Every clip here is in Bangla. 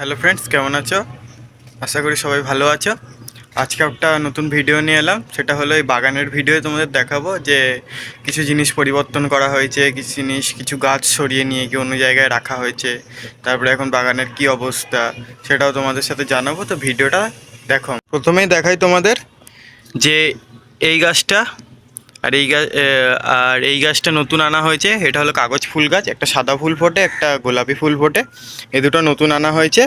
হ্যালো ফ্রেন্ডস, কেমন আছো? আশা করি সবাই ভালো আছো। আজকে একটা নতুন ভিডিও নিয়ে এলাম। সেটা হলো এই বাগানের ভিডিও তোমাদের দেখাবো যে কিছু জিনিস পরিবর্তন করা হয়েছে, কিছু গাছ সরিয়ে নিয়ে গিয়ে অন্য জায়গায় রাখা হয়েছে। তারপরে এখন বাগানের কি অবস্থা সেটাও তোমাদের সাথে জানাবো। তো ভিডিওটা দেখো। প্রথমেই দেখাই তোমাদের যে এই গাছটা আর এই গাছটা নতুন আনা হয়েছে। এটা হলো কাগজ ফুল গাছ, একটা সাদা ফুল ফোটে, একটা গোলাপি ফুল ফোটে। এই দুটো নতুন আনা হয়েছে।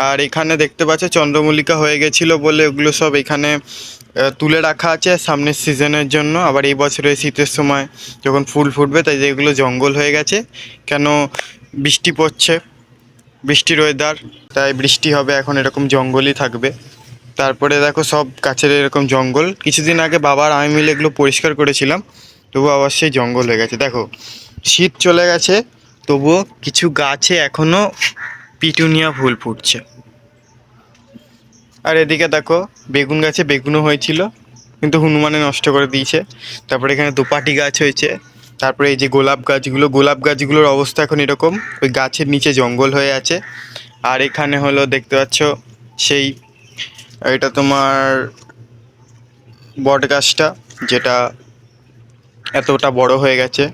আর এখানে দেখতে পাচ্ছ চন্দ্রমল্লিকা হয়ে গেছিলো বলে ওগুলো সব এখানে তুলে রাখা আছে সামনের সিজনের জন্য। আবার এই বছরে শীতের সময় যখন ফুল ফুটবে তাই যেগুলো জঙ্গল হয়ে গেছে, কেন বৃষ্টি পড়ছে, বৃষ্টির ওয়েদার, তাই বৃষ্টি হবে, এখন এরকম জঙ্গলই থাকবে। তারপরে দেখো সব গাছের এরকম জঙ্গল। কিছুদিন আগে বাবার আমি মিলে এগুলো পরিষ্কার করেছিলাম, তবুও আবার সেই জঙ্গল হয়ে গেছে। দেখো শীত চলে গেছে, তবুও কিছু গাছে এখনও পিটুনিয়া ফুল ফুটছে। আর এদিকে দেখো বেগুন গাছে বেগুনও হয়েছিল, কিন্তু হনুমানে নষ্ট করে দিয়েছে। তারপরে এখানে দোপাটি গাছ হয়েছে। তারপরে এই যে গোলাপ গাছগুলোর অবস্থা এখন এরকম, ওই গাছের নিচে জঙ্গল হয়ে আছে। আর এখানে হলো দেখতে পাচ্ছ সেই, এটা তোমার বট গাছটা, যেটা এতটা বড় হয়ে গেছে।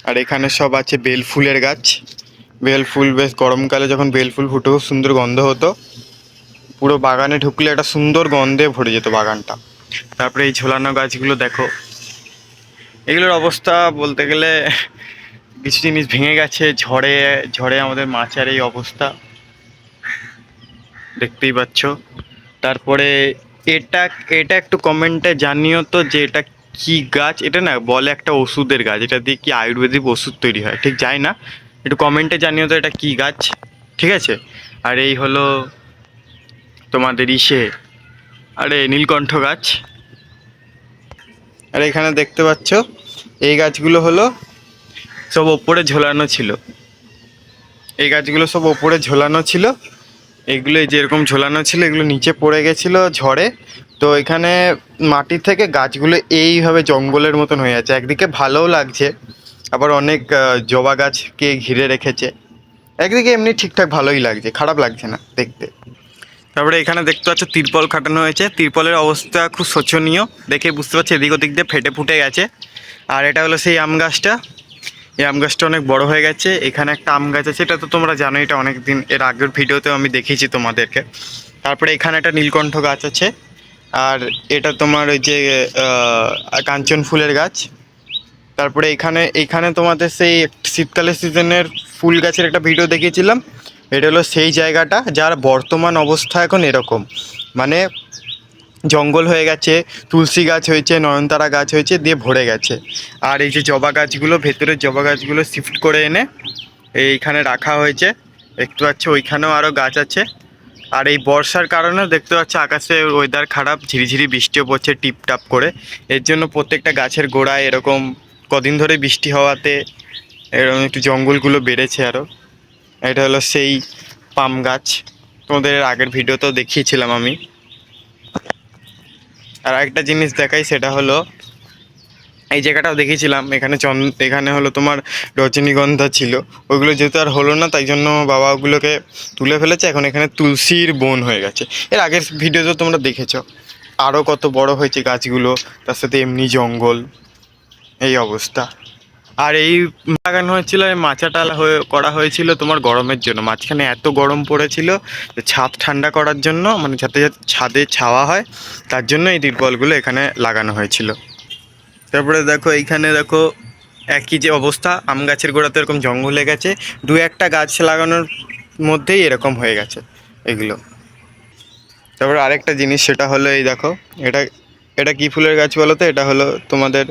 আর এখানে সব আছে বেল ফুলের গাছ। বেল ফুল বেশ গরমকালে যখন বেল ফুল ফুটে খুব সুন্দর গন্ধ হতো, পুরো বাগানে ঢুকলে একটা সুন্দর গন্ধে ভরে যেত বাগানটা। তারপরে এই ঝোলানো গাছগুলো দেখো, এগুলোর অবস্থা বলতে গেলে কিছু জিনিস ভেঙে গেছে ঝড়ে ঝড়ে। আমাদের মাচার এই অবস্থা দেখতেই পাচ্ছ। তারপরে এটা এটা একটু কমেন্টে জানিও তো যে এটা কি গাছ। এটা না বলে একটা ওষুধের গাছ, এটা দিয়ে কি আয়ুর্বেদিক ওষুধ তৈরি হয় ঠিক জানি না, একটু কমেন্টে জানিও তো এটা কি গাছ, ঠিক আছে? আর এই হলো তোমাদের আরে নীলকণ্ঠ গাছ। আর এখানে দেখতে পাচ্ছ এই গাছগুলো হলো সব ওপরে ঝোলানো ছিল। এই গাছগুলো সব ওপরে ঝোলানো ছিল। এগুলো যেরকম ঝোলানো ছিল এগুলো নিচে পড়ে গেছিলো ঝড়ে। তো এখানে মাটি থেকে গাছগুলো এইভাবে জঙ্গলের মতন হয়ে আছে। একদিকে ভালোও লাগছে, আবার অনেক জবা গাছকে ঘিরে রেখেছে। একদিকে এমনি ঠিকঠাক ভালোই লাগছে, খারাপ লাগছে না দেখতে। তারপরে এখানে দেখতে পাচ্ছ তিরপল খাটানো হয়েছে। তিরপলের অবস্থা খুব শোচনীয়, দেখে বুঝতে পারছি এদিক ওদিক দিয়ে ফেটে ফুটে গেছে। আর এটা হলো সেই আম গাছটা। এই আম গাছটা অনেক বড় হয়ে গেছে। এখানে একটা আম গাছ আছে, এটা তো তোমরা জানো, এটা অনেক দিন এর আগের ভিডিওতেও আমি দেখিয়েছি তোমাদেরকে। তারপরে এখানে একটা নীলকণ্ঠ গাছ আছে। আর এটা তোমার ওই যে কাঞ্চন ফুলের গাছ। তারপরে এখানে এখানে তোমাদের সেই শীতকালের সিজনের ফুল গাছের একটা ভিডিও দেখিয়েছিলাম। এটা হলো সেই জায়গাটা যার বর্তমান অবস্থা এখন এরকম, মানে জঙ্গল হয়ে গেছে, তুলসী গাছ হয়েছে, নয়নতারা গাছ হয়েছে, দিয়ে ভরে গেছে। আর এই যে জবা গাছগুলো, ভেতরের জবা গাছগুলো শিফট করে এনে এইখানে রাখা হয়েছে। দেখতে পাচ্ছ ওইখানেও আরও গাছ আছে। আর এই বর্ষার কারণে দেখতে পাচ্ছ আকাশে ওয়েদার খারাপ, ঝিরিঝিরি বৃষ্টিও পড়ছে টিপটাপ করে। এর জন্য প্রত্যেকটা গাছের গোড়ায় এরকম কদিন ধরে বৃষ্টি হওয়াতে এরকম একটু জঙ্গলগুলো বেড়েছে আরও। এটা হলো সেই পাম গাছ, তোমাদের আগের ভিডিওতেও দেখিয়েছিলাম আমি। আর একটা জিনিস দেখাই, সেটা হলো এই জায়গাটাও দেখিয়েছিলাম। এখানে হলো তোমার রজনীগন্ধা ছিল, ওইগুলো যেহেতু আর হলো না তাই জন্য বাবা ওগুলোকে তুলে ফেলেছে। এখন এখানে তুলসীর বন হয়ে গেছে। এর আগের ভিডিওতে তোমরা দেখেছো আরও কত বড় হয়েছে গাছগুলো, তার সাথে এমনি জঙ্গল, এই অবস্থা। আর এই বাগান হয়েছিল, এই মাচাটা করা হয়েছিল তোমার গরমের জন্য। মাঝখানে এত গরম পড়েছিল যে ছাদ ঠান্ডা করার জন্য, মানে যাতে ছাদে ছাওয়া হয় তার জন্য এই তিরপলগুলো এখানে লাগানো হয়েছিল। তারপরে দেখো এইখানে দেখো একই যে অবস্থা, আম গাছের গোড়াতে এরকম জঙ্গল হয়ে গেছে। দু একটা গাছ লাগানোর মধ্যেই এরকম হয়ে গেছে এগুলো। তারপরে আরেকটা জিনিস, সেটা হলো এই দেখো, এটা এটা কী ফুলের গাছ বলো তো? এটা হলো তোমাদের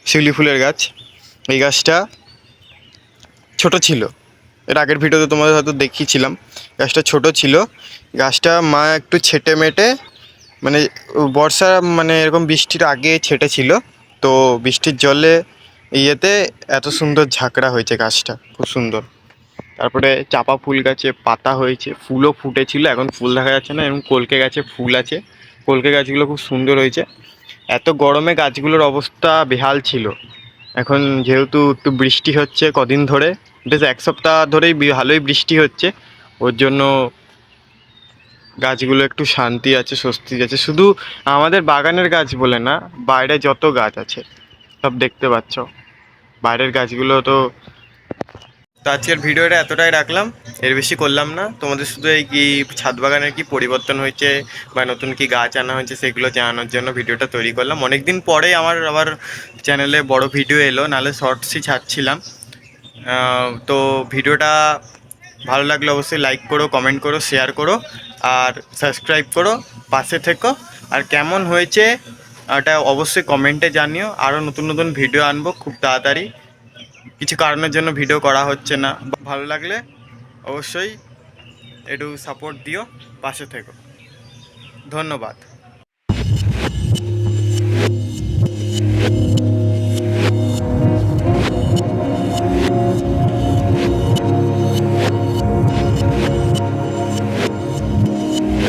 শিউলি ফুলের গাছ। এই গাছটা ছোট ছিল, এর আগের ভিডিওতে তোমাদের হয়তো দেখিয়েছিলাম। গাছটা ছোট ছিল, গাছটা মা একটু ছেটে মেটে, মানে বর্ষা মানে এরকম বৃষ্টির আগে ছেটেছিল। তো বৃষ্টির জলে ইয়েতে এত সুন্দর ঝাঁকড়া হয়েছে গাছটা, খুব সুন্দর। তারপরে চাপা ফুল গাছে পাতা হয়েছে, ফুলও ফুটেছিল, এখন ফুল দেখা যাচ্ছে না, এবং কলকে গাছে ফুল আছে। কলকে গাছগুলো খুব সুন্দর হয়েছে। এত গরমে গাছগুলোর অবস্থা বেহাল ছিল। এখন যেহেতু একটু বৃষ্টি হচ্ছে কদিন ধরে, বেশ এক সপ্তাহ ধরেই ভালোই বৃষ্টি হচ্ছে, ওর জন্য গাছগুলো একটু শান্তি আছে, স্বস্তি আছে। শুধু আমাদের বাগানের গাছ বলে না, বাইরে যত গাছ আছে সব দেখতে পাচ্ছ। বাইরের গাছগুলো তো আজকের ভিডিওটা এতটাই রাখলাম, এর বেশি করলাম না। তোমাদের শুধু এই কি ছাদ বাগানের কি পরিবর্তন হয়েছে বা নতুন কি গাছ আনা হয়েছে সেগুলো জানানোর জন্য ভিডিওটা তৈরি করলাম। অনেক দিন পরে আমার আবার চ্যানেলে বড় ভিডিও এলো, নাহলে শর্টসই ছাড়ছিলাম। তো ভিডিওটা ভালো লাগলে অবশ্যই লাইক করো, কমেন্ট করো, শেয়ার করো আর সাবস্ক্রাইব করো, পাশে থেকো। আর কেমন হয়েছে এটা অবশ্যই কমেন্টে জানিও। আরও নতুন নতুন ভিডিও আনবো খুব তাড়াতাড়ি। কিছু কারণের জন্য ভিডিও করা হচ্ছে না। ভালো লাগলে অবশ্যই একটু সাপোর্ট দিও, পাশে থেকো। ধন্যবাদ।